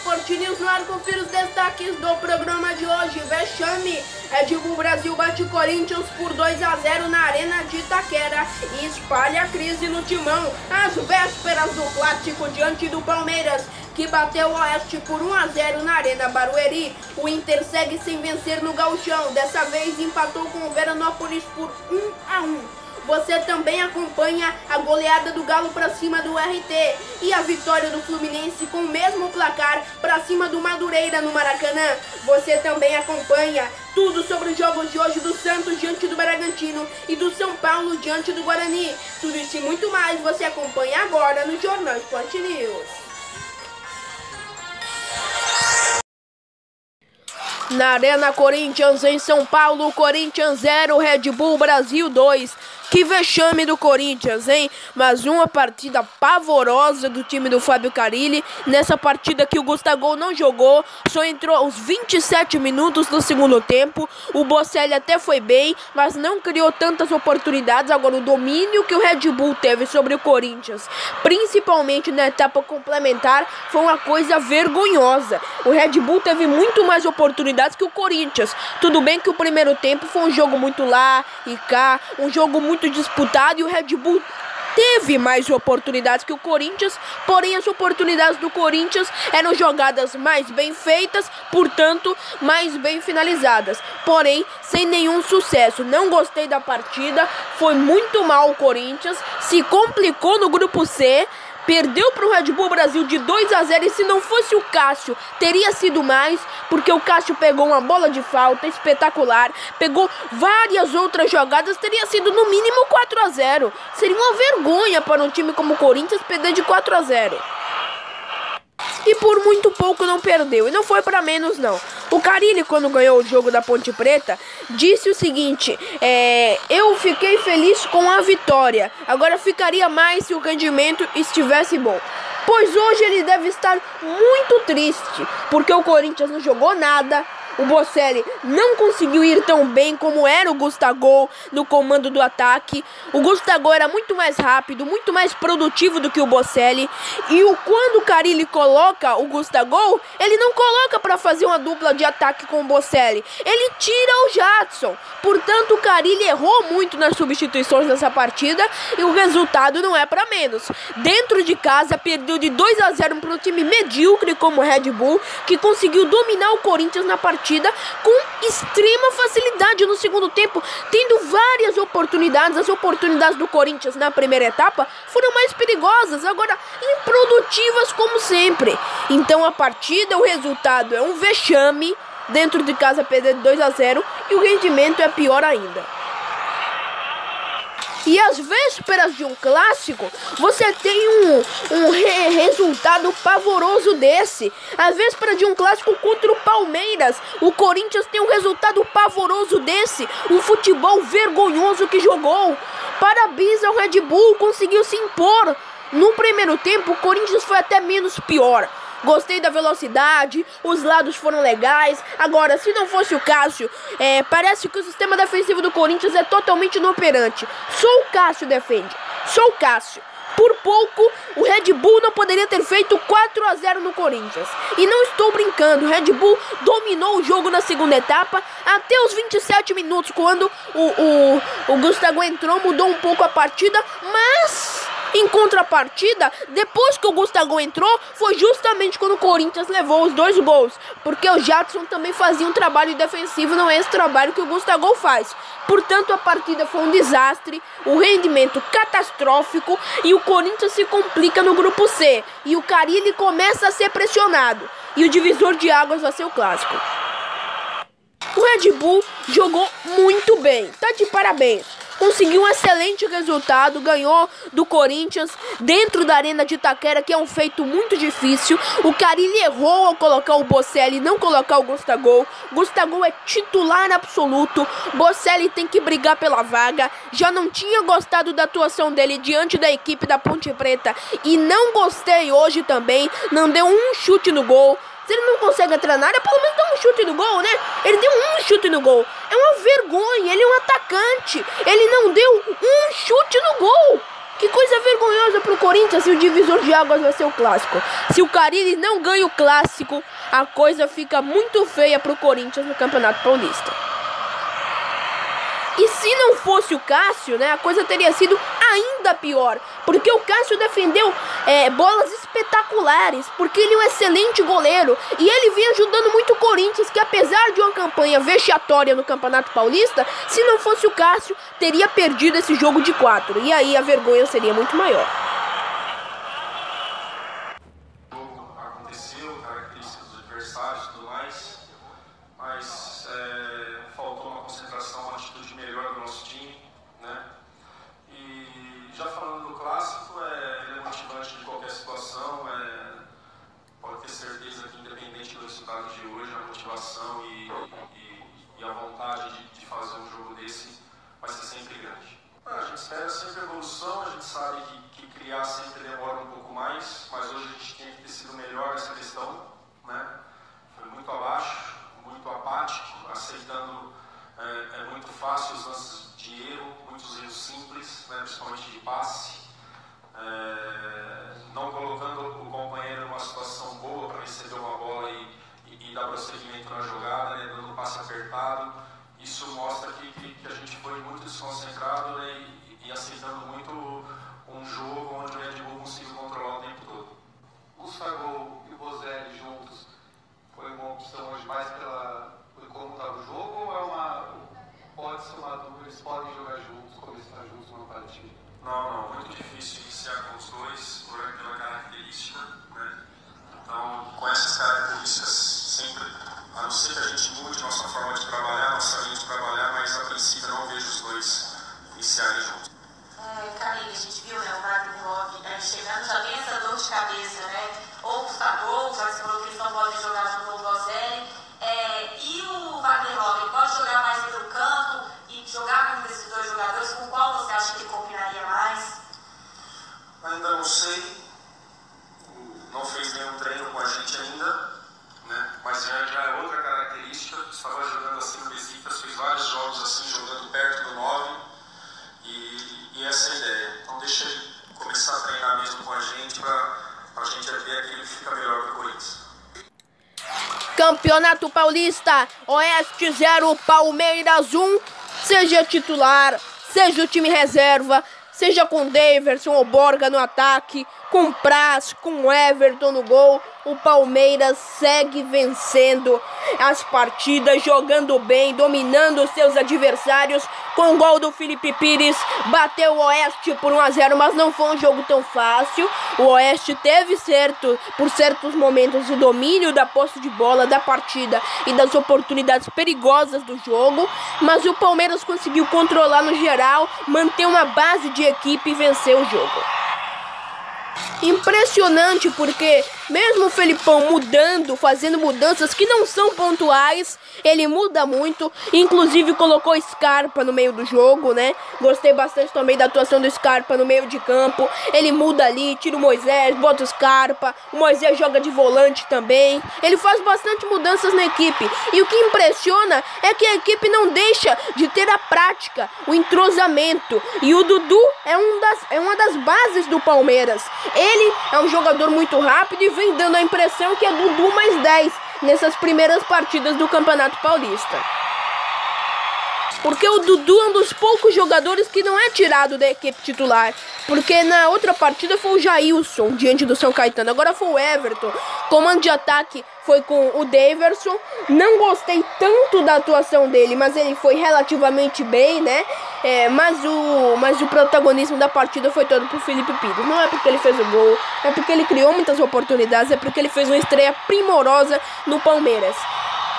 Sport News no ar, confira os destaques do programa de hoje. Vexame, Red Bull Brasil bate Corinthians por 2-0 na Arena de Itaquera e espalha a crise no Timão, às vésperas do clássico diante do Palmeiras, que bateu o Oeste por 1-0 na Arena Barueri. O Inter segue sem vencer no Gauchão, dessa vez empatou com o Veranópolis por 1-1. Você também acompanha a goleada do Galo para cima do RT e a vitória do Fluminense com o mesmo placar para cima do Madureira no Maracanã. Você também acompanha tudo sobre os jogos de hoje do Santos diante do Bragantino e do São Paulo diante do Guarani. Tudo isso e muito mais você acompanha agora no Jornal Sport News. Na Arena Corinthians, em São Paulo, Corinthians 0, Red Bull Brasil 2. Que vexame do Corinthians, hein? Mas uma partida pavorosa do time do Fábio Carille. Nessa partida que o Gustavo não jogou, só entrou aos 27 minutos do segundo tempo. O Bocelli até foi bem, mas não criou tantas oportunidades. Agora, o domínio que o Red Bull teve sobre o Corinthians, principalmente na etapa complementar, foi uma coisa vergonhosa. O Red Bull teve muito mais oportunidades que o Corinthians. Tudo bem que o primeiro tempo foi um jogo muito lá e cá, um jogo muito disputado, e o Red Bull teve mais oportunidades que o Corinthians, porém as oportunidades do Corinthians eram jogadas mais bem feitas, portanto mais bem finalizadas, porém sem nenhum sucesso. Não gostei da partida, foi muito mal o Corinthians, se complicou no grupo C, perdeu para o Red Bull Brasil de 2-0, e se não fosse o Cássio, teria sido mais, porque o Cássio pegou uma bola de falta espetacular, pegou várias outras jogadas, teria sido no mínimo 4-0. Seria uma vergonha para um time como o Corinthians perder de 4-0. E por muito pouco não perdeu, e não foi para menos não. O Carille, quando ganhou o jogo da Ponte Preta, disse o seguinte: eu fiquei feliz com a vitória, agora ficaria mais se o rendimento estivesse bom. Pois hoje ele deve estar muito triste, porque o Corinthians não jogou nada. O Bocelli não conseguiu ir tão bem como era o Gustavo no comando do ataque. O Gustavo era muito mais rápido, muito mais produtivo do que o Bocelli. E quando o Carille coloca o Gustavo, ele não coloca para fazer uma dupla de ataque com o Bocelli. Ele tira o Jadson. Portanto, o Carille errou muito nas substituições nessa partida e o resultado não é para menos. Dentro de casa, perdeu de 2-0 para um time medíocre como o Red Bull, que conseguiu dominar o Corinthians na partida com extrema facilidade no segundo tempo, tendo várias oportunidades. As oportunidades do Corinthians na primeira etapa foram mais perigosas, agora improdutivas como sempre. Então a partida, o resultado é um vexame. Dentro de casa perder de 2-0 e o rendimento é pior ainda. E às vésperas de um clássico, você tem um resultado pavoroso desse. Às vésperas de um clássico contra o Palmeiras, o Corinthians tem um resultado pavoroso desse. Um futebol vergonhoso que jogou. Parabéns ao Red Bull, conseguiu se impor. No primeiro tempo, o Corinthians foi até menos pior. Gostei da velocidade, os lados foram legais. Agora, se não fosse o Cássio, parece que o sistema defensivo do Corinthians é totalmente inoperante. Só o Cássio defende, só o Cássio. Por pouco, o Red Bull não poderia ter feito 4-0 no Corinthians. E não estou brincando, o Red Bull dominou o jogo na segunda etapa até os 27 minutos, quando o Gustavo entrou, mudou um pouco a partida, mas em contrapartida, depois que o Gustavo entrou, foi justamente quando o Corinthians levou os 2 gols, porque o Jadson também fazia um trabalho defensivo, não é esse trabalho que o Gustavo faz. Portanto, a partida foi um desastre, um rendimento catastrófico, e o Corinthians se complica no grupo C, e o Carille começa a ser pressionado, e o divisor de águas vai ser o clássico. O Red Bull jogou muito bem, tá de parabéns. Conseguiu um excelente resultado, ganhou do Corinthians dentro da Arena de Itaquera, que é um feito muito difícil. O Carille errou ao colocar o Bocelli e não colocar o Gustavo. Gustavo é titular absoluto, Bocelli tem que brigar pela vaga. Já não tinha gostado da atuação dele diante da equipe da Ponte Preta e não gostei hoje também, não deu um chute no gol. Se ele não consegue entrar na área, pelo menos dá um chute no gol, né? Ele deu um chute no gol. É uma vergonha, ele é um atacante. Ele não deu um chute no gol. Que coisa vergonhosa pro Corinthians, se o divisor de águas vai ser o clássico. Se o Carille não ganha o clássico, a coisa fica muito feia pro Corinthians no Campeonato Paulista. E se não fosse o Cássio, né, a coisa teria sido ainda pior, porque o Cássio defendeu bolas espetaculares, porque ele é um excelente goleiro, e ele vem ajudando muito o Corinthians, que apesar de uma campanha vexatória no Campeonato Paulista, se não fosse o Cássio, teria perdido esse jogo de 4, e aí a vergonha seria muito maior. Aconteceu, características dos adversários e tudo mais, mas faltou uma concentração, uma atitude melhor do nosso time, né? E já falando do clássico, ele é motivante de qualquer situação, pode ter certeza que independente do resultado de hoje, a motivação e a vontade de fazer um jogo desse vai ser sempre grande. A gente espera sempre evolução, a gente sabe que criar sempre demora um pouco mais, mas hoje a gente tinha que ter sido melhor nessa questão, né? Foi muito abaixo, muito apático, aceitando muito fácil os lances de erro, muitos erros simples, né, principalmente de passe, não colocando o companheiro numa situação boa para receber uma bola e dar prosseguimento na jogada, né, dando um passe apertado. Isso mostra que a gente foi muito desconcentrado, né, e aceitando muito um jogo onde o Red Bull conseguiu controlar o tempo todo. O Gustavo e o Bozelli juntos foi uma opção hoje mais por como estava o jogo, ou pode ser uma dúvida, eles podem jogar juntos, começar juntos numa partida? Não, muito difícil iniciar com os dois, pela característica, né? Então, com essas características, sempre, a não ser que a gente mude nossa forma de trabalhar, nossa linha de trabalhar, mas a princípio não vejo os dois iniciarem juntos. Carille, a gente viu, né, o Wagner Love chegando, já tem essa dor de cabeça, né? Ou o Gustavo, já que você falou que eles não podem jogar junto com o Bozelli. E o Wagner Love, ele pode jogar mais pelo campo e jogar com esses dois jogadores, com qual você acha que combinaria mais? Ainda não sei, não fez nenhum treino com a gente ainda, né? Mas já é outra característica, estava jogando assim no Besiktas, fez vários jogos assim, jogando perto do 9, e essa é a ideia. Então deixa ele começar a treinar mesmo com a gente, para a gente ver aquele que fica melhor para o Corinthians. Campeonato Paulista, Oeste 0, Palmeiras 1, seja titular, seja o time reserva, seja com Daverson ou Borja no ataque, com Praz, com Everton no gol, o Palmeiras segue vencendo as partidas, jogando bem, dominando os seus adversários, com o gol do Felipe Pires, bateu o Oeste por 1-0, mas não foi um jogo tão fácil. O Oeste teve por certos momentos o domínio da posse de bola da partida e das oportunidades perigosas do jogo, mas o Palmeiras conseguiu controlar no geral, manter uma base de equipe e vencer o jogo. Impressionante, porque mesmo o Felipão mudando, fazendo mudanças que não são pontuais, ele muda muito, inclusive colocou Scarpa no meio do jogo, né? Gostei bastante também da atuação do Scarpa no meio de campo. Ele muda ali, tira o Moisés, bota o Scarpa, o Moisés joga de volante também. Ele faz bastante mudanças na equipe, e o que impressiona é que a equipe não deixa de ter a prática, o entrosamento, e o Dudu é uma das bases do Palmeiras. Ele é um jogador muito rápido e vem dando a impressão que é Dudu mais 10 nessas primeiras partidas do Campeonato Paulista. Porque o Dudu é um dos poucos jogadores que não é tirado da equipe titular. Porque na outra partida foi o Jailson, diante do São Caetano. Agora foi o Everton. Comando de ataque foi com o Daverson. Não gostei tanto da atuação dele, mas ele foi relativamente bem, né? Mas o protagonismo da partida foi todo pro Felipe Pires. Não é porque ele fez o gol, é porque ele criou muitas oportunidades, é porque ele fez uma estreia primorosa no Palmeiras.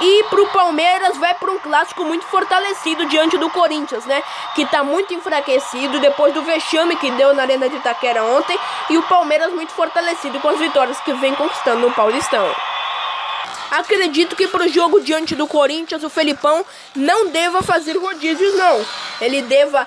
E pro Palmeiras vai para um clássico muito fortalecido diante do Corinthians, né? Que tá muito enfraquecido depois do vexame que deu na Arena de Itaquera ontem. E o Palmeiras muito fortalecido com as vitórias que vem conquistando no Paulistão. Acredito que pro jogo diante do Corinthians o Felipão não deva fazer rodízios, não. Ele deva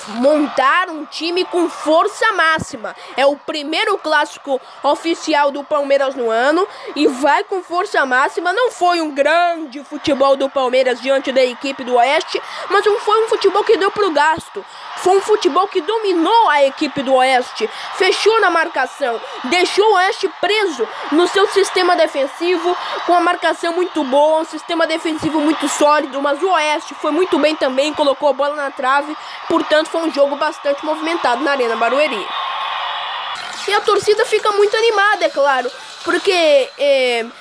montar um time com força máxima. É o primeiro clássico oficial do Palmeiras no ano e vai com força máxima. Não foi um grande futebol do Palmeiras diante da equipe do Oeste, mas foi um futebol que deu pro gasto. Foi um futebol que dominou a equipe do Oeste, fechou na marcação, deixou o Oeste preso no seu sistema defensivo, com a marcação muito boa, um sistema defensivo muito sólido, mas o Oeste foi muito bem também, colocou a bola na trave, portanto foi um jogo bastante movimentado na Arena Barueri. E a torcida fica muito animada, é claro, porque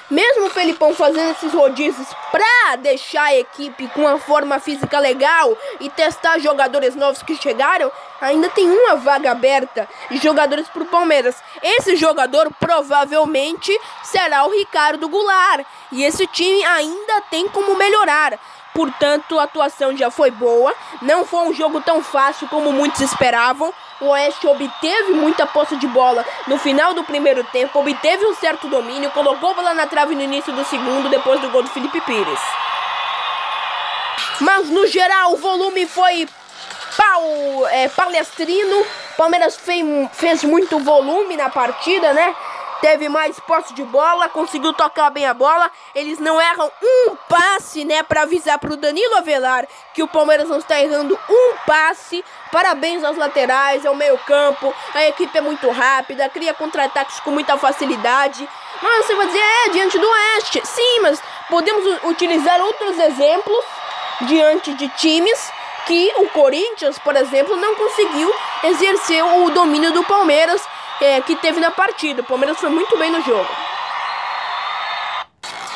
mesmo o Felipão fazendo esses rodízios para deixar a equipe com uma forma física legal e testar jogadores novos que chegaram, ainda tem uma vaga aberta de jogadores para o Palmeiras. Esse jogador provavelmente será o Ricardo Goulart, e esse time ainda tem como melhorar. Portanto, a atuação já foi boa, não foi um jogo tão fácil como muitos esperavam. O Oeste obteve muita posse de bola no final do primeiro tempo, obteve um certo domínio, colocou a bola na trave no início do segundo, depois do gol do Felipe Pires. Mas no geral o volume foi palestrino. Palmeiras fez muito volume na partida, né? Teve mais posse de bola, conseguiu tocar bem a bola. Eles não erram um passe, né, para avisar pro Danilo Avelar que o Palmeiras não está errando um passe. Parabéns aos laterais, ao meio campo. A equipe é muito rápida, cria contra-ataques com muita facilidade. Mas você vai dizer, diante do Oeste. Sim, mas podemos utilizar outros exemplos diante de times que o Corinthians, por exemplo, não conseguiu exercer o domínio do Palmeiras que teve na partida. O Palmeiras foi muito bem no jogo.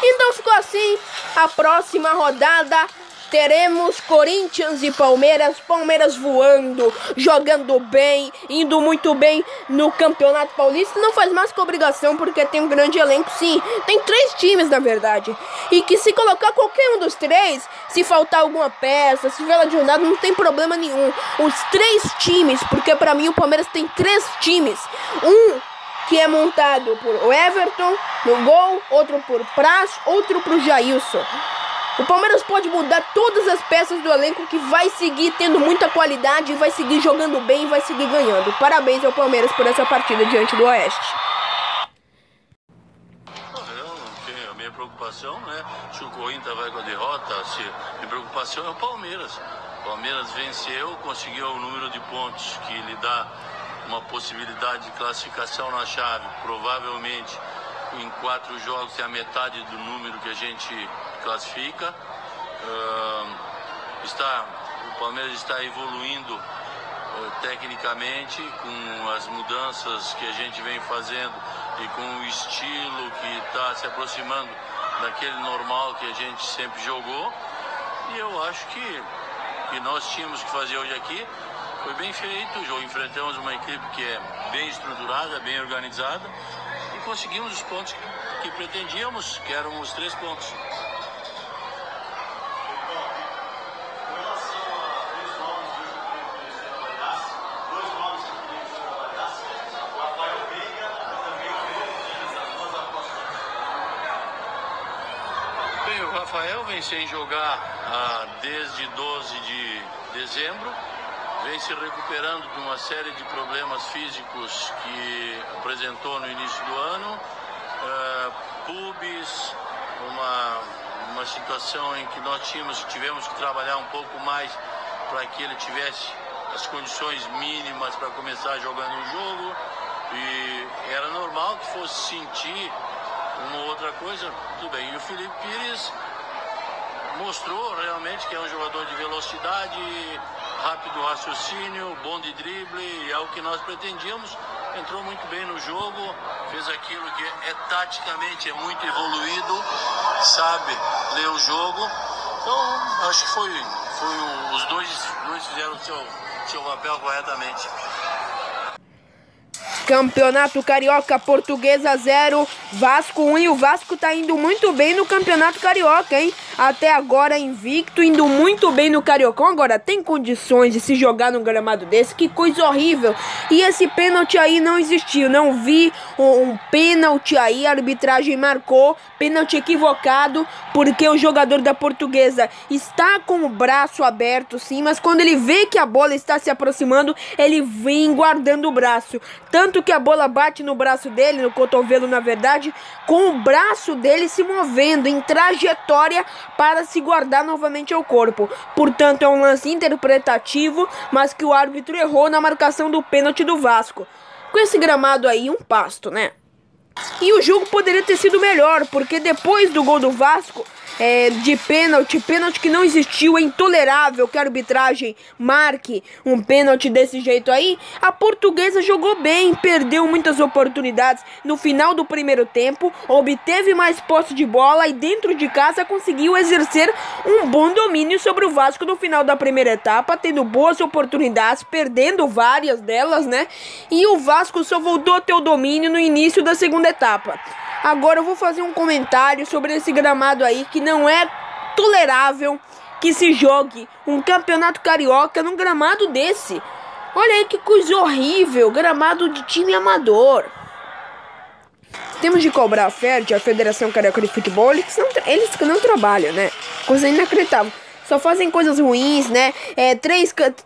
Então ficou assim. A próxima rodada teremos Corinthians e Palmeiras. Palmeiras voando, jogando bem, indo muito bem no Campeonato Paulista. Não faz mais que obrigação, porque tem um grande elenco, sim. Tem 3 times, na verdade. E que se colocar qualquer um dos 3, se faltar alguma peça, se tiver lesionado, não tem problema nenhum. Os 3 times, porque pra mim o Palmeiras tem 3 times. Um que é montado por o Everton no gol, outro por Praz, outro pro Jailson. O Palmeiras pode mudar todas as peças do elenco, que vai seguir tendo muita qualidade, vai seguir jogando bem e vai seguir ganhando. Parabéns ao Palmeiras por essa partida diante do Oeste. A minha preocupação, né? Se o Corinthians vai com a derrota, minha preocupação é o Palmeiras. O Palmeiras venceu, conseguiu o número de pontos que lhe dá uma possibilidade de classificação na chave. Provavelmente em 4 jogos é a metade do número que a gente classifica. O Palmeiras está evoluindo tecnicamente, com as mudanças que a gente vem fazendo e com o estilo que está se aproximando daquele normal que a gente sempre jogou. E eu acho que nós tínhamos que fazer hoje aqui foi bem feito. O jogo, enfrentamos uma equipe que é bem estruturada, bem organizada, e conseguimos os pontos que pretendíamos, que eram os 3 pontos. Bem, o Rafael vem sem jogar desde 12 de dezembro, vem se recuperando de uma série de problemas físicos que apresentou no início do ano, pubis, uma situação em que nós tivemos que trabalhar um pouco mais para que ele tivesse as condições mínimas para começar jogando o jogo, e era normal que fosse sentir uma outra coisa, tudo bem. E o Felipe Pires mostrou realmente que é um jogador de velocidade, rápido raciocínio, bom de drible, e é o que nós pretendíamos. Entrou muito bem no jogo, fez aquilo que taticamente é muito evoluído, sabe ler o jogo. Então acho que os dois fizeram o seu papel corretamente. Campeonato Carioca, Portuguesa 0, Vasco 1, e o Vasco tá indo muito bem no Campeonato Carioca, hein? Até agora invicto, indo muito bem no Cariocão. Agora, tem condições de se jogar num gramado desse? Que coisa horrível. E esse pênalti aí não existiu, não vi um pênalti aí, a arbitragem marcou, pênalti equivocado, porque o jogador da Portuguesa está com o braço aberto sim, mas quando ele vê que a bola está se aproximando, ele vem guardando o braço, tanto que a bola bate no braço dele, no cotovelo na verdade, com o braço dele se movendo em trajetória para se guardar novamente ao corpo. Portanto, é um lance interpretativo, mas que o árbitro errou na marcação do pênalti do Vasco. Com esse gramado aí, um pasto, né? E o jogo poderia ter sido melhor, porque depois do gol do Vasco, de pênalti que não existiu, é intolerável que a arbitragem marque um pênalti desse jeito aí. A Portuguesa jogou bem, perdeu muitas oportunidades no final do primeiro tempo, obteve mais posse de bola e dentro de casa conseguiu exercer um bom domínio sobre o Vasco no final da primeira etapa, tendo boas oportunidades, perdendo várias delas, né? E o Vasco só voltou a ter o domínio no início da segunda etapa. Agora eu vou fazer um comentário sobre esse gramado aí, que não é tolerável que se jogue um campeonato carioca num gramado desse. Olha aí que coisa horrível, gramado de time amador. Temos de cobrar a FERJ, a Federação Carioca de Futebol, eles que não trabalham, né? Coisa inacreditável. Só fazem coisas ruins, né?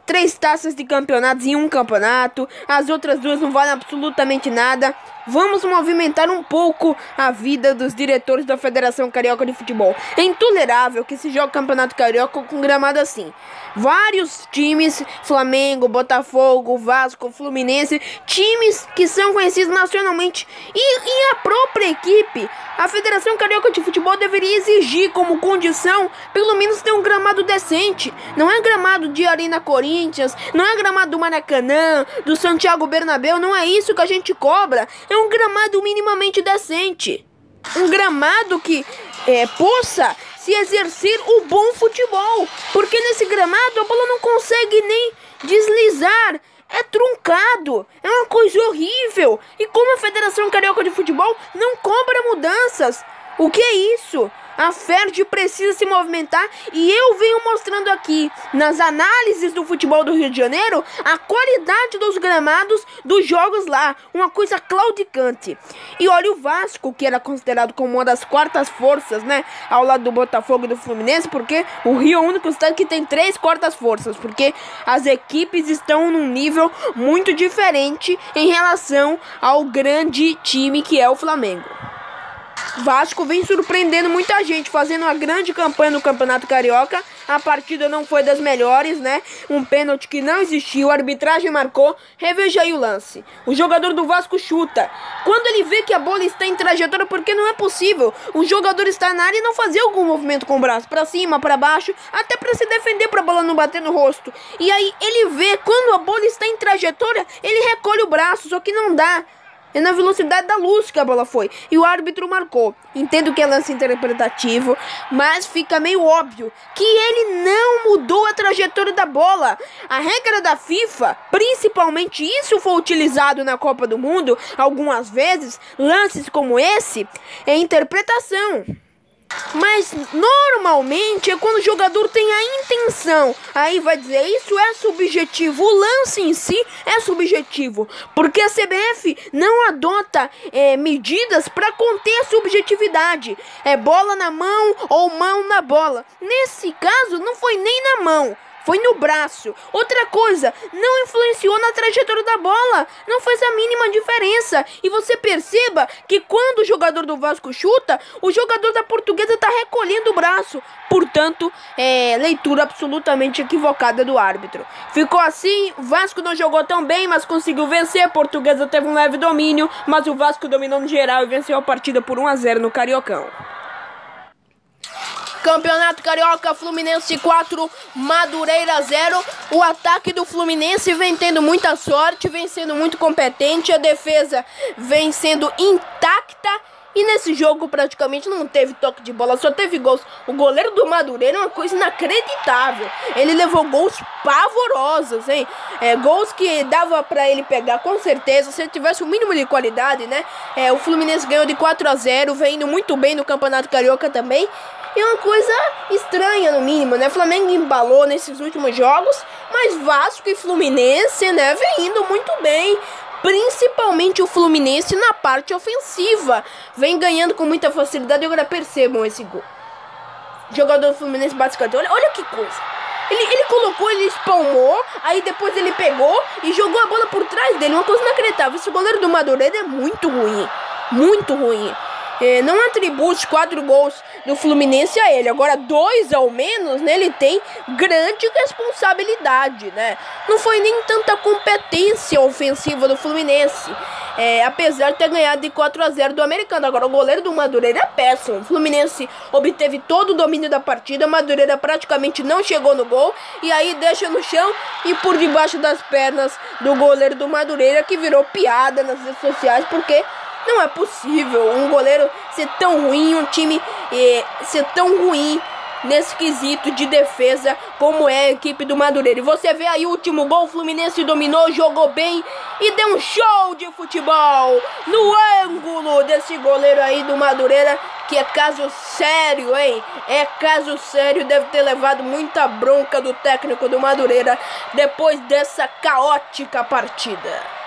Três taças de campeonatos em um campeonato. As outras duas não valem absolutamente nada. Vamos movimentar um pouco a vida dos diretores da Federação Carioca de Futebol. É intolerável que se jogue campeonato carioca com gramado assim. Vários times, Flamengo, Botafogo, Vasco, Fluminense, times que são conhecidos nacionalmente. E a própria equipe, a Federação Carioca de Futebol deveria exigir como condição, pelo menos ter um gramado decente. Não é gramado de Arena Corinthians, não é gramado do Maracanã, do Santiago Bernabéu, não é isso que a gente cobra. É um gramado minimamente decente. Um gramado que possa se exercer o bom futebol. Porque nesse gramado a bola não consegue nem deslizar. É truncado. É uma coisa horrível. E como a Federação Carioca de Futebol não cobra mudanças. O que é isso? A FERJ precisa se movimentar e eu venho mostrando aqui, nas análises do futebol do Rio de Janeiro, a qualidade dos gramados dos jogos lá, uma coisa claudicante. E olha o Vasco, que era considerado como uma das quartas forças, né, ao lado do Botafogo e do Fluminense, porque o Rio é o único estado que tem 3 quartas forças, porque as equipes estão num nível muito diferente em relação ao grande time que é o Flamengo. Vasco vem surpreendendo muita gente, fazendo uma grande campanha no Campeonato Carioca. A partida não foi das melhores, né? Um pênalti que não existiu, a arbitragem marcou. Reveja aí o lance. O jogador do Vasco chuta. Quando ele vê que a bola está em trajetória, porque não é possível o jogador estar na área e não fazer algum movimento com o braço para cima, para baixo, até para se defender, para a bola não bater no rosto. E aí ele vê, quando a bola está em trajetória, ele recolhe o braço, só que não dá. É na velocidade da luz que a bola foi. E o árbitro marcou. Entendo que é lance interpretativo, mas fica meio óbvio que ele não mudou a trajetória da bola. A regra da FIFA, principalmente isso foi utilizado na Copa do Mundo algumas vezes, lances como esse, é interpretação. Mas normalmente é quando o jogador tem a intenção. Aí vai dizer, isso é subjetivo. O lance em si é subjetivo, porque a CBF não adota medidas para conter a subjetividade. É bola na mão ou mão na bola. Nesse caso não foi nem na mão, foi no braço. Outra coisa, não influenciou na trajetória da bola. Não fez a mínima diferença. E você perceba que quando o jogador do Vasco chuta, o jogador da Portuguesa está recolhendo o braço. Portanto, leitura absolutamente equivocada do árbitro. Ficou assim, o Vasco não jogou tão bem, mas conseguiu vencer. A Portuguesa teve um leve domínio, mas o Vasco dominou no geral e venceu a partida por 1-0 no Cariocão. Campeonato Carioca, Fluminense 4, Madureira 0. O ataque do Fluminense vem tendo muita sorte, vem sendo muito competente. A defesa vem sendo intacta E nesse jogo praticamente não teve toque de bola, só teve gols. O goleiro do Madureira é uma coisa inacreditável. Ele levou gols pavorosos, hein? Gols que dava pra ele pegar com certeza, se ele tivesse o mínimo de qualidade, né? O Fluminense ganhou de 4-0, vem indo muito bem no Campeonato Carioca também. E uma coisa estranha no mínimo, né? Flamengo embalou nesses últimos jogos, mas Vasco e Fluminense, né, vem indo muito bem. Principalmente o Fluminense na parte ofensiva. Vem ganhando com muita facilidade. Agora percebam esse gol. O jogador do Fluminense bate escanteio. Olha que coisa. Ele colocou, ele espalmou. Aí depois ele pegou e jogou a bola por trás dele. Uma coisa inacreditável. Esse goleiro do Madureira é muito ruim. Muito ruim. Não atribui os 4 gols do Fluminense a ele. Agora 2 ao menos, né, ele tem grande responsabilidade, né? Não foi nem tanta competência ofensiva do Fluminense, apesar de ter ganhado de 4-0 do Americano. Agora o goleiro do Madureira é péssimo. O Fluminense obteve todo o domínio da partida. Madureira praticamente não chegou no gol. E aí deixa no chão e por debaixo das pernas do goleiro do Madureira, que virou piada nas redes sociais, porque não é possível um goleiro ser tão ruim, um time ser tão ruim nesse quesito de defesa como é a equipe do Madureira. E você vê aí o último gol, o Fluminense dominou, jogou bem e deu um show de futebol no ângulo desse goleiro aí do Madureira, que é caso sério, hein? É caso sério, deve ter levado muita bronca do técnico do Madureira depois dessa caótica partida.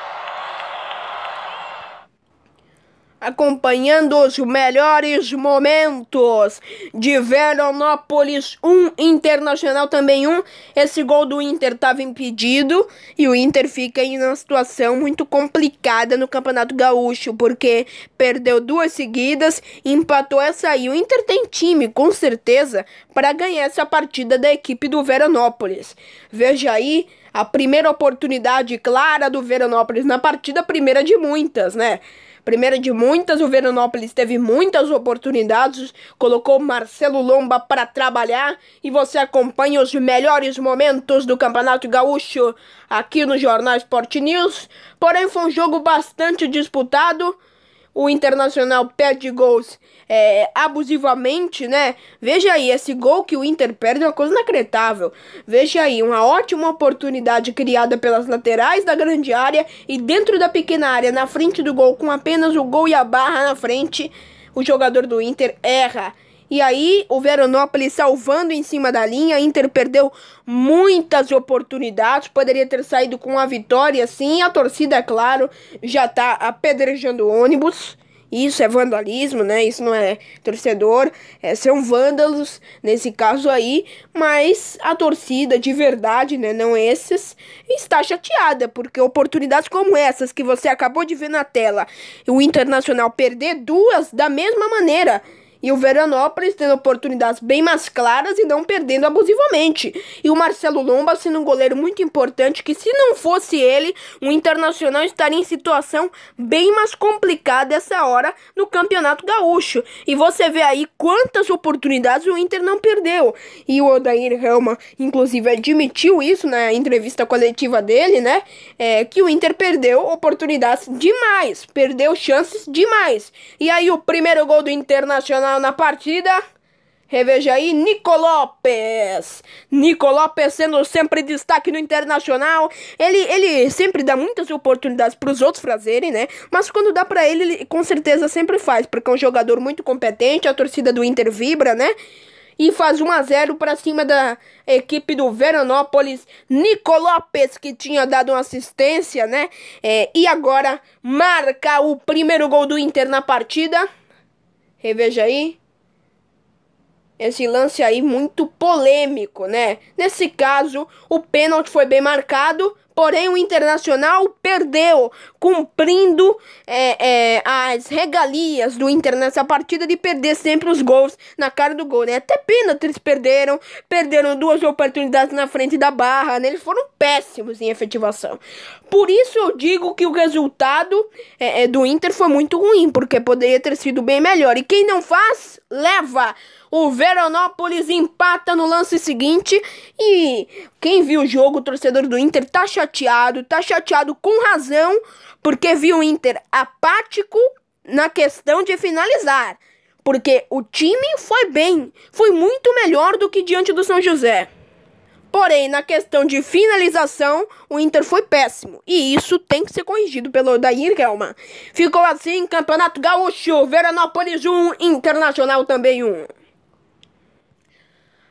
Acompanhando os melhores momentos de Veranópolis 1, Internacional também 1. Esse gol do Inter estava impedido e o Inter fica em uma situação muito complicada no Campeonato Gaúcho, porque perdeu 2 seguidas, empatou essa aí. O Inter tem time, com certeza, para ganhar essa partida da equipe do Veranópolis. Veja aí a primeira oportunidade clara do Veranópolis na partida, primeira de muitas, né? Primeira de muitas, o Veranópolis teve muitas oportunidades, colocou Marcelo Lomba para trabalhar e você acompanha os melhores momentos do Campeonato Gaúcho aqui no Jornal Sport News. Porém, foi um jogo bastante disputado. O Internacional perde gols abusivamente, né? Veja aí, esse gol que o Inter perde é uma coisa inacreditável. Veja aí, uma ótima oportunidade criada pelas laterais da grande área e dentro da pequena área, na frente do gol, com apenas o gol e a barra na frente, o jogador do Inter erra. E aí, o Veranópolis salvando em cima da linha. Inter perdeu muitas oportunidades, poderia ter saído com a vitória, sim. A torcida, é claro, já tá apedrejando o ônibus. Isso é vandalismo, né? Isso não é torcedor, são vândalos nesse caso aí. Mas a torcida de verdade, né, não esses, está chateada, porque oportunidades como essas que você acabou de ver na tela, o Internacional perder 2 da mesma maneira, e o Veranópolis tendo oportunidades bem mais claras e não perdendo abusivamente. E o Marcelo Lomba sendo um goleiro muito importante, que se não fosse ele, o Internacional estaria em situação bem mais complicada essa hora no Campeonato Gaúcho. E você vê aí quantas oportunidades o Inter não perdeu. E o Odair Helman, inclusive, admitiu isso na entrevista coletiva dele, né? Que o Inter perdeu oportunidades demais, perdeu chances demais. E aí o primeiro gol do Internacional na partida, reveja aí, Nico Lopes sendo sempre destaque no Internacional. Ele sempre dá muitas oportunidades para os outros fazerem, né? Mas quando dá para ele com certeza sempre faz, porque é um jogador muito competente. A torcida do Inter vibra, né? E faz 1-0 para cima da equipe do Veranópolis. Nico Lopes, que tinha dado uma assistência, né? E agora marca o primeiro gol do Inter na partida. Reveja aí. Esse lance aí muito polêmico, né? Nesse caso, o pênalti foi bem marcado, porém o Internacional perdeu, cumprindo as regalias do Inter nessa partida de perder sempre os gols na cara do gol, né? Até pênalti eles perderam 2 oportunidades na frente da barra, né? Eles foram péssimos em efetivação. Por isso eu digo que o resultado do Inter foi muito ruim, porque poderia ter sido bem melhor. E quem não faz, leva. O Veranópolis empata no lance seguinte. E quem viu o jogo, o torcedor do Inter, tá chateado com razão, porque viu o Inter apático na questão de finalizar, porque o time foi bem, foi muito melhor do que diante do São José. Porém, na questão de finalização, o Inter foi péssimo. E isso tem que ser corrigido pelo Odair Hellmann. Ficou assim, Campeonato Gaúcho, Veranópolis 1, Internacional também 1.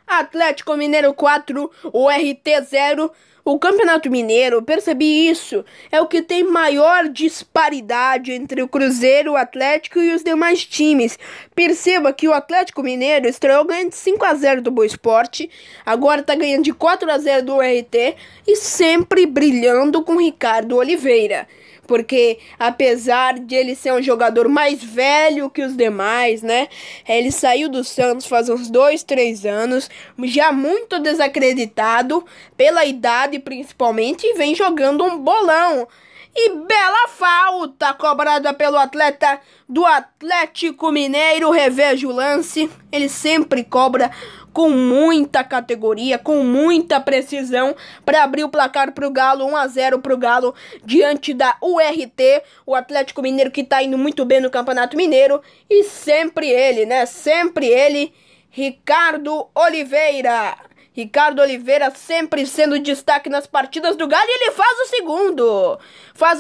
Atlético Mineiro 4, o RT 0. O Campeonato Mineiro, percebi isso, é o que tem maior disparidade entre o Cruzeiro, o Atlético e os demais times. Perceba que o Atlético Mineiro estreou ganhando de 5-0 do Boa Esporte, agora está ganhando de 4-0 do RT e sempre brilhando com Ricardo Oliveira. Porque apesar de ele ser um jogador mais velho que os demais, né? Ele saiu do Santos faz uns 2-3 anos, já muito desacreditado pela idade principalmente, e vem jogando um bolão. E bela falta cobrada pelo atleta do Atlético Mineiro. Reveja o lance, ele sempre cobra com muita categoria, com muita precisão, para abrir o placar para o Galo, 1-0 para o Galo, diante da URT, o Atlético Mineiro que está indo muito bem no Campeonato Mineiro, e sempre ele, né, sempre ele, Ricardo Oliveira. Ricardo Oliveira sempre sendo destaque nas partidas do Galo, e ele faz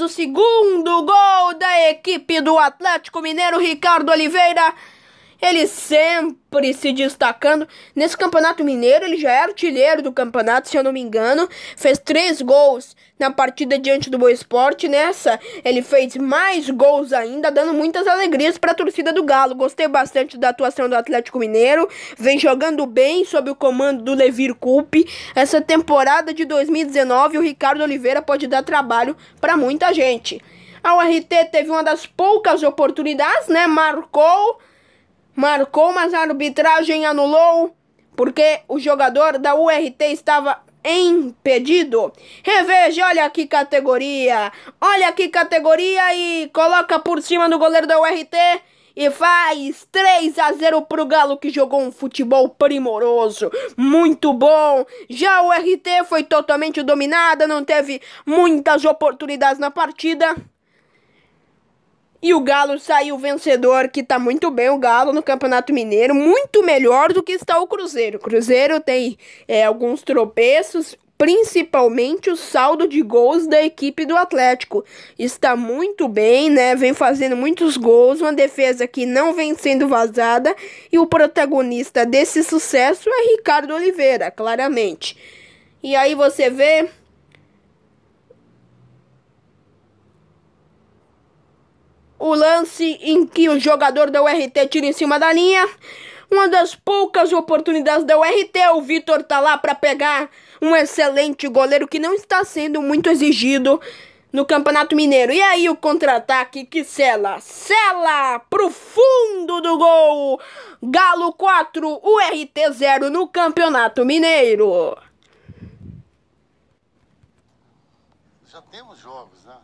o segundo gol da equipe do Atlético Mineiro, Ricardo Oliveira. Ele sempre se destacando. Nesse Campeonato Mineiro, ele já é artilheiro do campeonato, se eu não me engano. Fez 3 gols na partida diante do Boa Esporte. Nessa, ele fez mais gols ainda, dando muitas alegrias para a torcida do Galo. Gostei bastante da atuação do Atlético Mineiro. Vem jogando bem sob o comando do Levir Coupe. Essa temporada de 2019, o Ricardo Oliveira pode dar trabalho para muita gente. A URT teve uma das poucas oportunidades, né? Marcou, mas a arbitragem anulou, porque o jogador da URT estava impedido. Reveja, olha que categoria e coloca por cima do goleiro da URT e faz 3-0 pro Galo, que jogou um futebol primoroso, muito bom. Já o URT foi totalmente dominada, não teve muitas oportunidades na partida. E o Galo saiu vencedor, que tá muito bem o Galo no Campeonato Mineiro, muito melhor do que está o Cruzeiro. O Cruzeiro tem alguns tropeços, principalmente o saldo de gols da equipe do Atlético. Está muito bem, né? Vem fazendo muitos gols, uma defesa que não vem sendo vazada, e o protagonista desse sucesso é Ricardo Oliveira, claramente. E aí você vê o lance em que o jogador da URT tira em cima da linha. Uma das poucas oportunidades da URT. O Vitor tá lá para pegar um excelente goleiro que não está sendo muito exigido no Campeonato Mineiro. E aí o contra-ataque que sela pro fundo do gol. Galo 4, URT 0 no Campeonato Mineiro. Já temos jogos, né?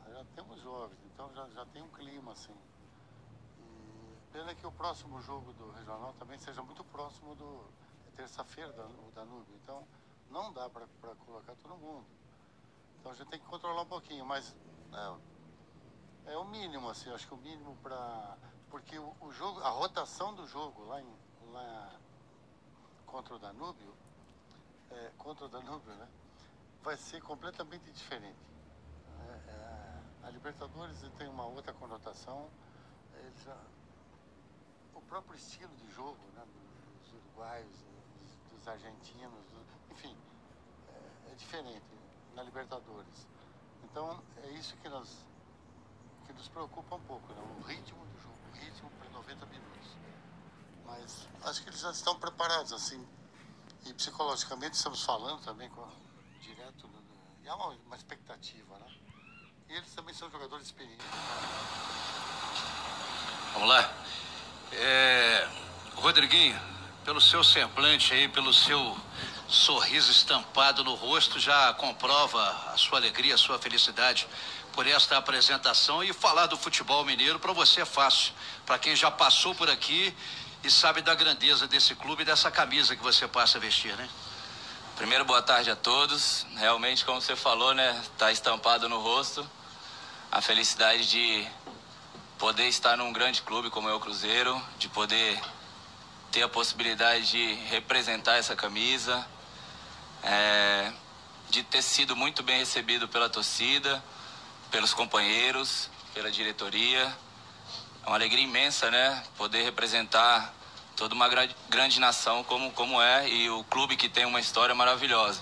Então já tem um clima, assim. E pena que o próximo jogo do Regional também seja muito próximo do terça-feira, do Danúbio. Então, não dá para colocar todo mundo. Então, a gente tem que controlar um pouquinho, mas é o mínimo, assim. Acho que o mínimo para... Porque o jogo, a rotação do jogo lá contra o Danúbio, né? Vai ser completamente diferente. A Libertadores tem uma outra conotação, o próprio estilo de jogo, né, dos uruguaios, dos argentinos, enfim, é diferente na Libertadores. Então é isso que nos preocupa um pouco, né, o ritmo do jogo, o ritmo para 90 minutos. Mas acho que eles já estão preparados, assim, e psicologicamente estamos falando também direto, e há uma expectativa, né? E eles também são jogadores experientes. Vamos lá. Rodriguinho, pelo seu semblante aí, pelo seu sorriso estampado no rosto, já comprova a sua alegria, a sua felicidade por esta apresentação. E falar do futebol mineiro para você é fácil. Para quem já passou por aqui e sabe da grandeza desse clube e dessa camisa que você passa a vestir, né? Primeiro, boa tarde a todos. Realmente, como você falou, né, tá estampado no rosto a felicidade de poder estar num grande clube como é o Cruzeiro, de poder ter a possibilidade de representar essa camisa, de ter sido muito bem recebido pela torcida, pelos companheiros, pela diretoria. É uma alegria imensa, né? Poder representar toda uma grande nação como é, e o clube que tem uma história maravilhosa.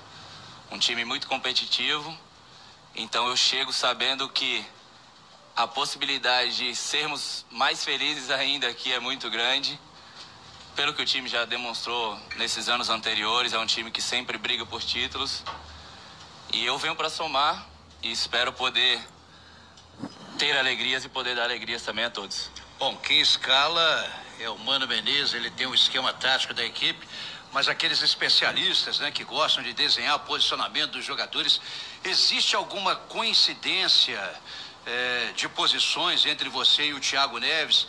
Um time muito competitivo, então eu chego sabendo que a possibilidade de sermos mais felizes ainda aqui é muito grande. Pelo que o time já demonstrou nesses anos anteriores, é um time que sempre briga por títulos. E eu venho para somar e espero poder ter alegrias e poder dar alegrias também a todos. Bom, quem escala é o Mano Menezes, ele tem um esquema tático da equipe, mas aqueles especialistas, né, que gostam de desenhar o posicionamento dos jogadores, existe alguma coincidência de posições entre você e o Thiago Neves?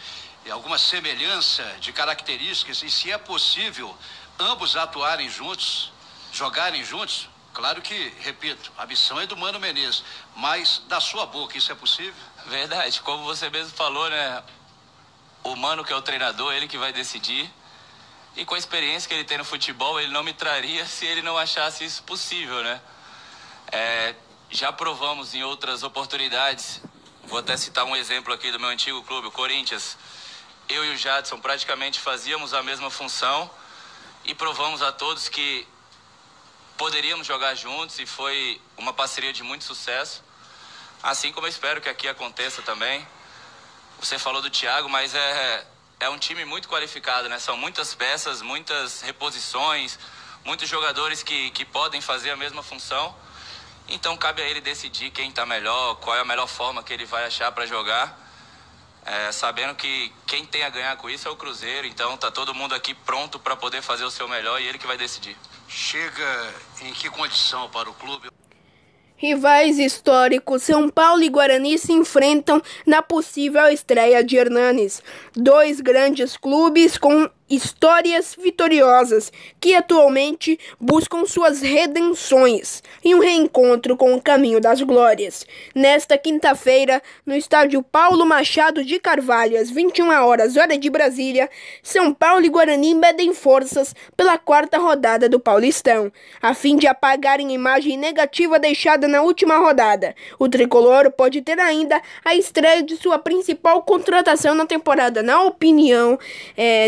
Alguma semelhança de características? E se é possível ambos atuarem juntos, jogarem juntos? Claro que, repito, a missão é do Mano Menezes, mas da sua boca isso é possível? Verdade, como você mesmo falou, né? O Mano, que é o treinador, ele que vai decidir. E com a experiência que ele tem no futebol, ele não me traria se ele não achasse isso possível, né? Já provamos em outras oportunidades. Vou até citar um exemplo aqui do meu antigo clube, o Corinthians. Eu e o Jadson praticamente fazíamos a mesma função e provamos a todos que poderíamos jogar juntos, e foi uma parceria de muito sucesso. Assim como eu espero que aqui aconteça também. Você falou do Thiago, mas é um time muito qualificado, né? São muitas peças, muitas reposições, muitos jogadores que podem fazer a mesma função. Então cabe a ele decidir quem está melhor, qual é a melhor forma que ele vai achar para jogar. Sabendo que quem tem a ganhar com isso é o Cruzeiro, então tá todo mundo aqui pronto para poder fazer o seu melhor e ele que vai decidir. Chega em que condição para o clube? Rivais históricos São Paulo e Guarani se enfrentam na possível estreia de Hernanes. Dois grandes clubes com histórias vitoriosas que atualmente buscam suas redenções e um reencontro com o caminho das glórias. Nesta quinta-feira, no estádio Paulo Machado de Carvalho, às 21 horas, hora de Brasília, São Paulo e Guarani medem forças pela quarta rodada do Paulistão, a fim de apagarem a imagem negativa deixada na última rodada. O tricolor pode ter ainda a estreia de sua principal contratação na temporada, na opinião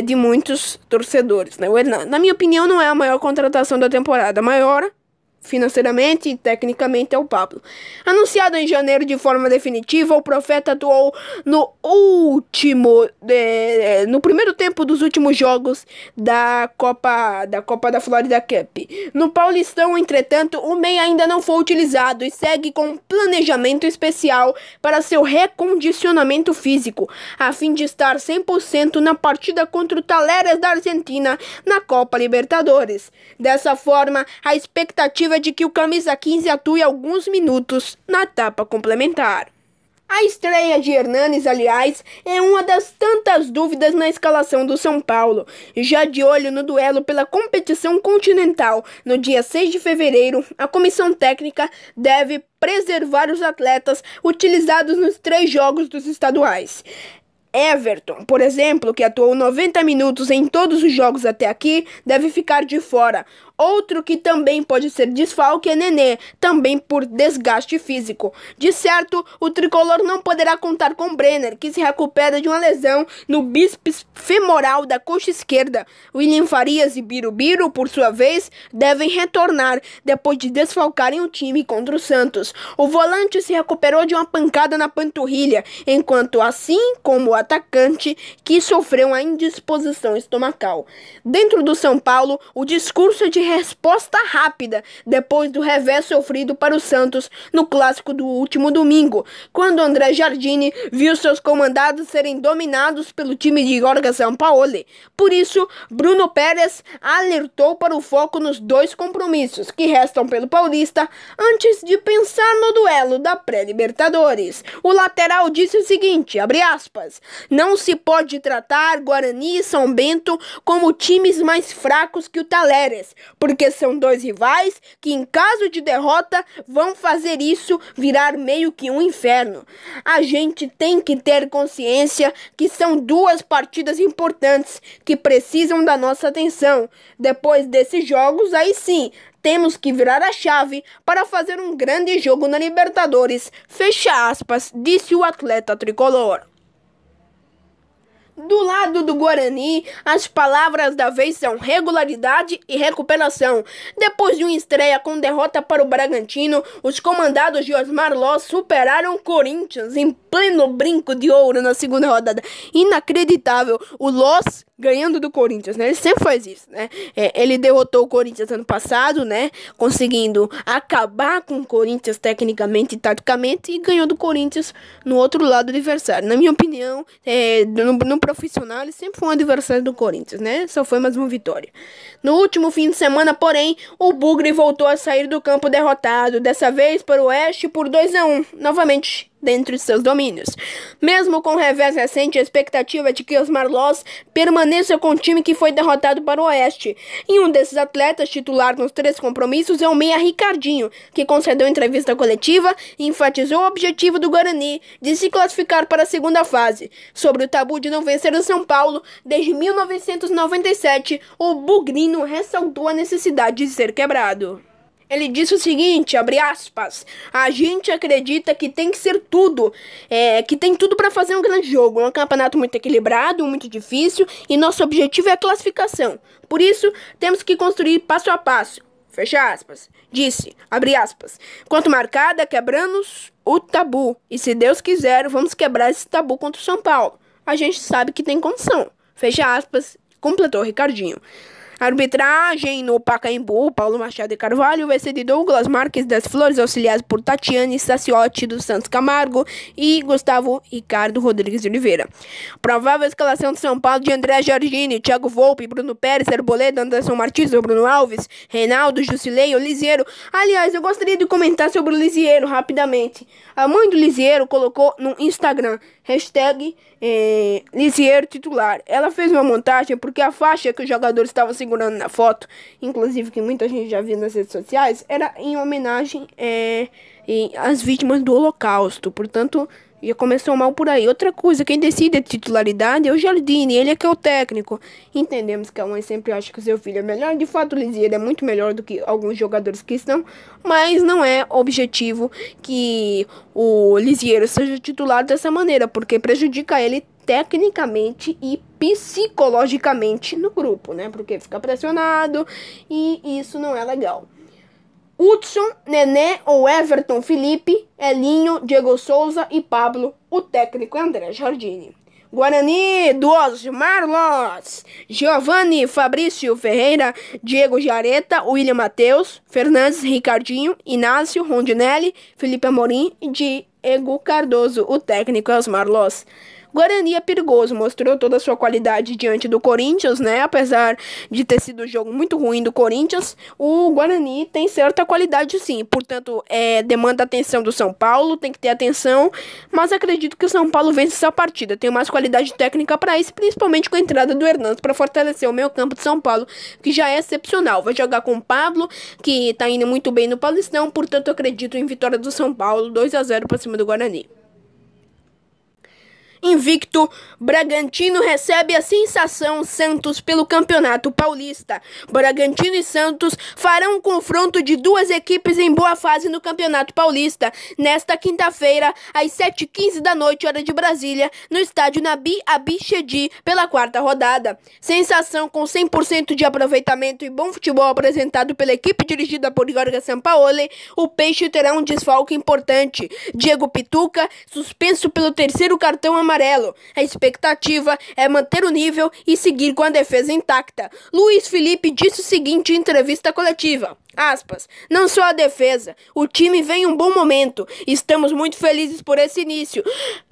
de muitos torcedores, né? Na minha opinião, não é a maior contratação da temporada. A maior, financeiramente e tecnicamente, é o Pablo. Anunciado em janeiro de forma definitiva, o Profeta atuou no primeiro tempo dos últimos jogos da Copa da Florida Cup. No Paulistão, entretanto, o meia ainda não foi utilizado e segue com um planejamento especial para seu recondicionamento físico, a fim de estar 100% na partida contra o Talleres da Argentina na Copa Libertadores. Dessa forma, a expectativa de que o camisa 15 atue alguns minutos na etapa complementar. A estreia de Hernanes, aliás, é uma das tantas dúvidas na escalação do São Paulo. Já de olho no duelo pela competição continental, no dia 6 de fevereiro, a comissão técnica deve preservar os atletas utilizados nos 3 jogos dos estaduais. Everton, por exemplo, que atuou 90 minutos em todos os jogos até aqui, deve ficar de fora. Outro que também pode ser desfalque é Nenê, também por desgaste físico. De certo, o tricolor não poderá contar com Brenner, que se recupera de uma lesão no bíceps femoral da coxa esquerda. William Farias e Birubiru, por sua vez, devem retornar depois de desfalcarem o time contra o Santos. O volante se recuperou de uma pancada na panturrilha, enquanto assim como o atacante, que sofreu uma indisposição estomacal. Dentro do São Paulo, o discurso de resposta rápida depois do revés sofrido para o Santos no clássico do último domingo, quando André Jardine viu seus comandados serem dominados pelo time de Jorge Sampaoli. Por isso, Bruno Pérez alertou para o foco nos 2 compromissos que restam pelo Paulista antes de pensar no duelo da pré-Libertadores. O lateral disse o seguinte, abre aspas, Não se pode tratar Guarani e São Bento como times mais fracos que o Talleres, porque são dois rivais que, em caso de derrota, vão fazer isso virar meio que um inferno. A gente tem que ter consciência que são duas partidas importantes que precisam da nossa atenção. Depois desses jogos, aí sim, temos que virar a chave para fazer um grande jogo na Libertadores, fecha aspas, disse o atleta tricolor. Do lado do Guarani, as palavras da vez são regularidade e recuperação. Depois de uma estreia com derrota para o Bragantino, os comandados de Osmar Loss superaram o Corinthians em pleno brinco de ouro na segunda rodada. Inacreditável, o Loss ganhando do Corinthians, né? Ele sempre faz isso, né? Ele derrotou o Corinthians ano passado, né? Conseguindo acabar com o Corinthians tecnicamente e taticamente, e ganhou do Corinthians no outro lado do adversário. Na minha opinião, no profissional, ele sempre foi um adversário do Corinthians, né? Só foi mais uma vitória. No último fim de semana, porém, o Bugre voltou a sair do campo derrotado, dessa vez para o Oeste por 2-1, novamente dentro de seus domínios. Mesmo com o revés recente, a expectativa é de que Osmar Loss permaneça com o time que foi derrotado para o Oeste. E um desses atletas titular nos 3 compromissos é o meia Ricardinho, que concedeu entrevista coletiva e enfatizou o objetivo do Guarani de se classificar para a segunda fase. Sobre o tabu de não vencer o São Paulo, desde 1997, o bugrino ressaltou a necessidade de ser quebrado. Ele disse o seguinte, abre aspas, a gente acredita que tem que ser tudo, que tem tudo para fazer um grande jogo. É um campeonato muito equilibrado, muito difícil, e nosso objetivo é a classificação. Por isso, temos que construir passo a passo. Fecha aspas. Disse, abre aspas, quanto marcada, quebramos o tabu. E se Deus quiser, vamos quebrar esse tabu contra o São Paulo. A gente sabe que tem condição. Fecha aspas, completou Ricardinho. Arbitragem no Pacaembu, Paulo Machado de Carvalho vai ser de Douglas Marques das Flores, auxiliados por Tatiane Saciotti dos Santos Camargo e Gustavo Ricardo Rodrigues de Oliveira. Provável escalação de São Paulo de André Giorgini, Thiago Volpe, Bruno Pérez, Arboleda, Anderson Martins, Bruno Alves, Reinaldo, Jusilei, o Lisiero. Aliás, eu gostaria de comentar sobre o Lisiero rapidamente. A mãe do Lisiero colocou no Instagram, hashtag Lisiero titular. Ela fez uma montagem porque a faixa que o jogador estava segurando na foto, inclusive que muita gente já viu nas redes sociais, era em homenagem às vítimas do Holocausto. Portanto, já começou mal por aí. Outra coisa, quem decide a titularidade é o Jardine, ele é que é o técnico. Entendemos que a mãe sempre acha que o seu filho é melhor. De fato, o Lisiero é muito melhor do que alguns jogadores que estão, mas não é objetivo que o Lisiero seja titular dessa maneira, porque prejudica ele tecnicamente e psicologicamente no grupo, né? Porque fica pressionado e isso não é legal. Hudson, Nené ou Everton Felipe, Elinho, Diego Souza e Pablo, o técnico André Giorgini. Guarani, do Osmar Loss, Giovanni Fabrício Ferreira, Diego Jareta, William Matheus, Fernandes, Ricardinho, Inácio, Rondinelli, Felipe Amorim e Diego Cardoso, o técnico Osmar Loss. Guarani é perigoso, mostrou toda a sua qualidade diante do Corinthians, né? Apesar de ter sido um jogo muito ruim do Corinthians, o Guarani tem certa qualidade sim. Portanto, demanda atenção do São Paulo, tem que ter atenção, mas acredito que o São Paulo vence essa partida. Tem mais qualidade técnica para isso, principalmente com a entrada do Hernandes para fortalecer o meio campo de São Paulo, que já é excepcional. Vai jogar com o Pablo, que está indo muito bem no Paulistão, portanto, eu acredito em vitória do São Paulo, 2-0 para cima do Guarani. Invicto, Bragantino recebe a sensação Santos pelo Campeonato Paulista. Bragantino e Santos farão um confronto de duas equipes em boa fase no Campeonato Paulista, nesta quinta-feira, às 7h15 da noite, hora de Brasília, no estádio Nabi Abichedi, pela 4ª rodada. Sensação com 100% de aproveitamento e bom futebol apresentado pela equipe dirigida por Jorge Sampaoli, o Peixe terá um desfalque importante. Diego Pituca, suspenso pelo 3º cartão amarelo. A expectativa é manter o nível e seguir com a defesa intacta. Luiz Felipe disse o seguinte em entrevista coletiva, aspas, não só a defesa, o time vem em um bom momento, estamos muito felizes por esse início,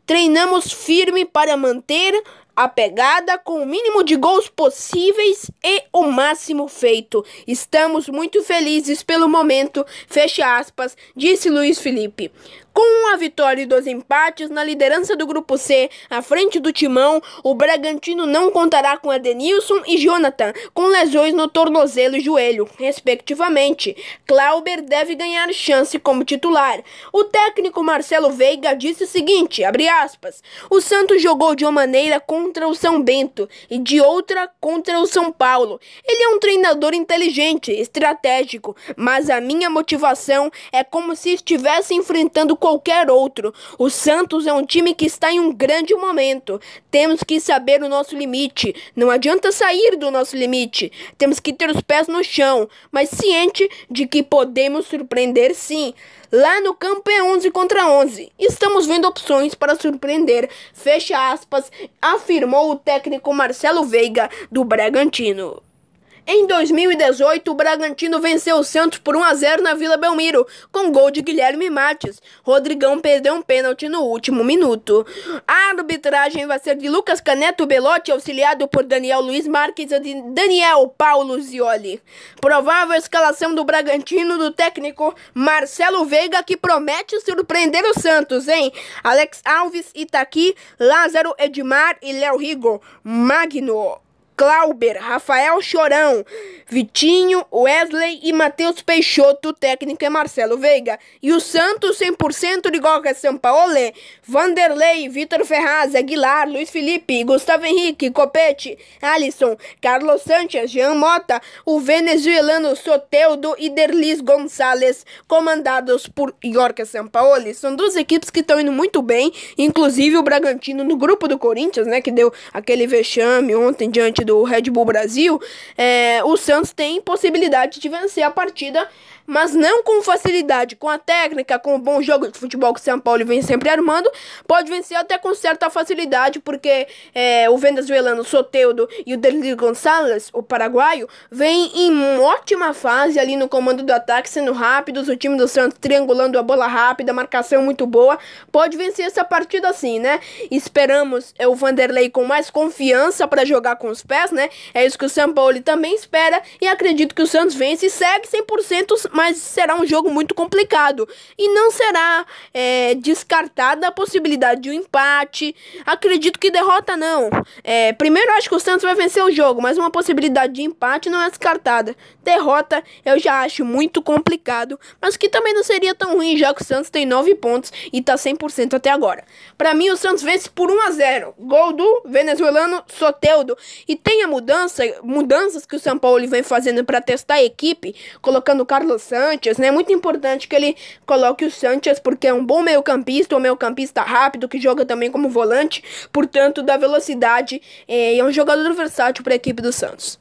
treinamos firme para manter a pegada com o mínimo de gols possíveis e o máximo feito. Estamos muito felizes pelo momento, fecha aspas, disse Luiz Felipe. Com a vitória e 2 empates na liderança do Grupo C, à frente do Timão, o Bragantino não contará com Adenilson e Jonathan, com lesões no tornozelo e joelho, respectivamente. Clauber deve ganhar chance como titular. O técnico Marcelo Veiga disse o seguinte, abre aspas, o Santos jogou de uma maneira contra o São Bento e de outra contra o São Paulo. Ele é um treinador inteligente, estratégico, mas a minha motivação é como se estivesse enfrentando qualquer outro. O Santos é um time que está em um grande momento. Temos que saber o nosso limite. Não adianta sair do nosso limite. Temos que ter os pés no chão, mas ciente de que podemos surpreender sim. Lá no campo é 11 contra 11. Estamos vendo opções para surpreender. Fecha aspas, afirmou o técnico Marcelo Veiga do Bragantino. Em 2018, o Bragantino venceu o Santos por 1-0 na Vila Belmiro, com gol de Guilherme Mates. Rodrigão perdeu um pênalti no último minuto. A arbitragem vai ser de Lucas Caneto Belotti, auxiliado por Daniel Luiz Marques e de Daniel Paulo Zioli. Provável escalação do Bragantino do técnico Marcelo Veiga, que promete surpreender o Santos, hein? Alex Alves, Itaqui, Lázaro, Edmar e Léo Rigo. Magno, Clauber, Rafael Chorão, Vitinho, Wesley e Matheus Peixoto. O técnico é Marcelo Veiga. E o Santos 100% de Goga Sampaoli, Vanderlei, Vitor Ferraz, Aguilar, Luiz Felipe, Gustavo Henrique, Copete, Alisson, Carlos Sanches, Jean Mota, o venezuelano Soteldo e Derlis Gonçalves, comandados por Gorka Sampaoli. São duas equipes que estão indo muito bem, inclusive o Bragantino no grupo do Corinthians, né, que deu aquele vexame ontem diante do Red Bull Brasil. O Santos tem possibilidade de vencer a partida, mas não com facilidade, com a técnica, com o bom jogo de futebol que o São Paulo vem sempre armando, pode vencer até com certa facilidade, porque o venezuelano Soteldo e o Derlis Gonçalves, o paraguaio, vem em ótima fase ali no comando do ataque, sendo rápidos, o time do Santos triangulando a bola rápida, marcação muito boa, pode vencer essa partida assim, né? Esperamos o Vanderlei com mais confiança para jogar com os pés, né? É isso que o São Paulo também espera, e acredito que o Santos vence e segue 100%, mas será um jogo muito complicado. E não será descartada a possibilidade de um empate. Acredito que derrota não. Primeiro acho que o Santos vai vencer o jogo, mas uma possibilidade de empate não é descartada. Derrota eu já acho muito complicado, mas que também não seria tão ruim, já que o Santos tem 9 pontos e tá 100% até agora. Para mim o Santos vence por 1-0. Gol do venezuelano Soteldo. E tem a mudanças que o São Paulo vem fazendo para testar a equipe, colocando o Carlos Sanches, né? É muito importante que ele coloque o Sanches, porque é um bom meio-campista, um meio-campista rápido, que joga também como volante, portanto, dá velocidade, e é um jogador versátil para a equipe do Santos.